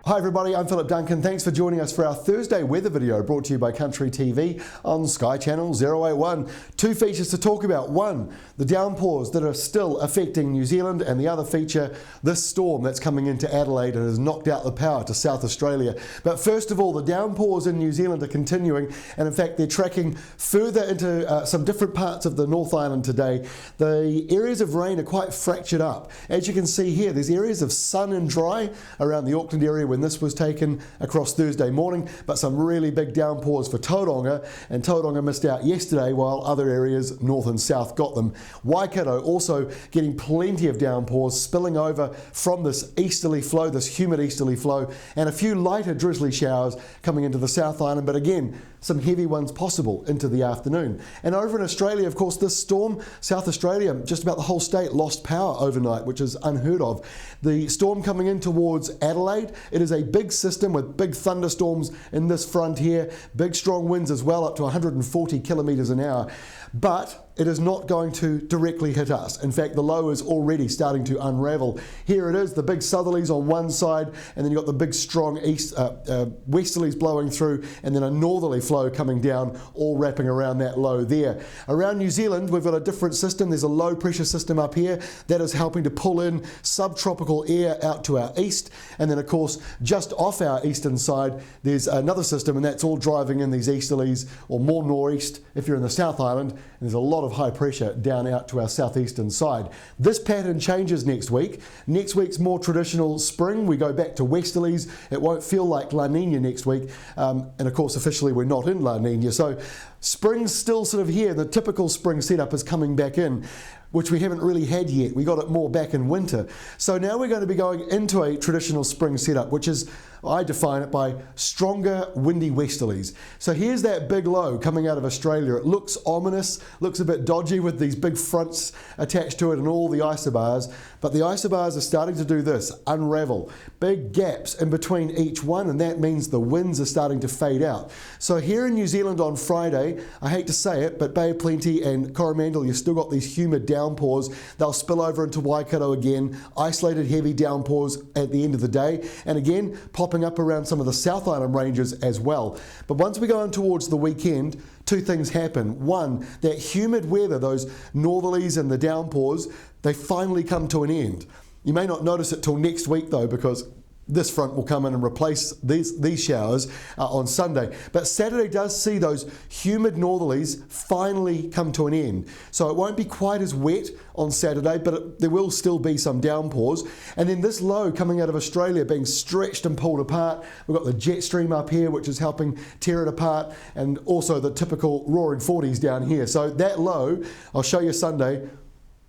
Hi everybody, I'm Philip Duncan. Thanks for joining us for our Thursday weather video brought to you by Country TV on Sky Channel 081. Two features to talk about. One, the downpours that are still affecting New Zealand, and the other feature, this storm that's coming into Adelaide and has knocked out the power to South Australia. But first of all, the downpours in New Zealand are continuing, and in fact they're tracking further into some different parts of the North Island today. The areas of rain are quite fractured up. As you can see here, there's areas of sun and dry around the Auckland area when this was taken across Thursday morning, but some really big downpours for Tauranga, and Tauranga missed out yesterday while other areas north and south got them. Waikato also getting plenty of downpours spilling over from this easterly flow, this humid easterly flow, and a few lighter drizzly showers coming into the South Island, but again some heavy ones possible into the afternoon. And over in Australia, of course, this storm, South Australia, just about the whole state lost power overnight, which is unheard of. The storm coming in towards Adelaide, it is a big system with big thunderstorms in this front here, big strong winds as well, up to 140 kilometres an hour. But it is not going to directly hit us. In fact, the low is already starting to unravel. Here it is, the big southerlies on one side, and then you've got the big strong westerlies blowing through, and then a northerly flow coming down, all wrapping around that low there. Around New Zealand, we've got a different system. There's a low pressure system up here that is helping to pull in subtropical air out to our east, and then of course, just off our eastern side, there's another system, and that's all driving in these easterlies, or more northeast if you're in the South Island, and there's a lot of high pressure down out to our southeastern side. This pattern changes next week. Next week's more traditional spring. We go back to westerlies. It won't feel like La Nina next week. And of course, officially, we're not in La Nina. So spring's still sort of here. The typical spring setup is coming back in, which we haven't really had yet. We got it more back in winter. So now we're going to be going into a traditional spring setup, which is, I define it by stronger windy westerlies. So here's that big low coming out of Australia. It looks ominous, looks a bit dodgy with these big fronts attached to it and all the isobars, but the isobars are starting to do this, unravel. Big gaps in between each one, and that means the winds are starting to fade out. So here in New Zealand on Friday, I hate to say it, but Bay of Plenty and Coromandel, you've still got these humid downpours. They'll spill over into Waikato again, isolated heavy downpours at the end of the day, and again popping up around some of the South Island ranges as well. But once we go on towards the weekend, two things happen. One, that humid weather, those northerlies and the downpours, they finally come to an end. You may not notice it till next week though, because this front will come in and replace these showers on Sunday. But Saturday does see those humid northerlies finally come to an end. So it won't be quite as wet on Saturday, but there will still be some downpours. And then this low coming out of Australia being stretched and pulled apart. We've got the jet stream up here, which is helping tear it apart, and also the typical roaring 40s down here. So that low, I'll show you Sunday,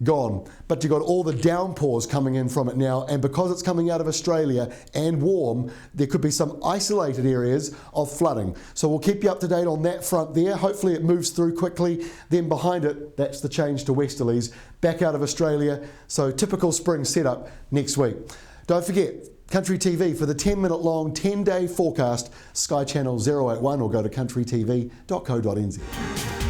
gone. But you've got all the downpours coming in from it now, and because it's coming out of Australia and warm, there could be some isolated areas of flooding. So we'll keep you up to date on that front there. Hopefully it moves through quickly. Then behind it, that's the change to westerlies back out of Australia. So typical spring setup next week. Don't forget, Country TV for the 10-minute long 10-day forecast, Sky Channel 081, or go to countrytv.co.nz.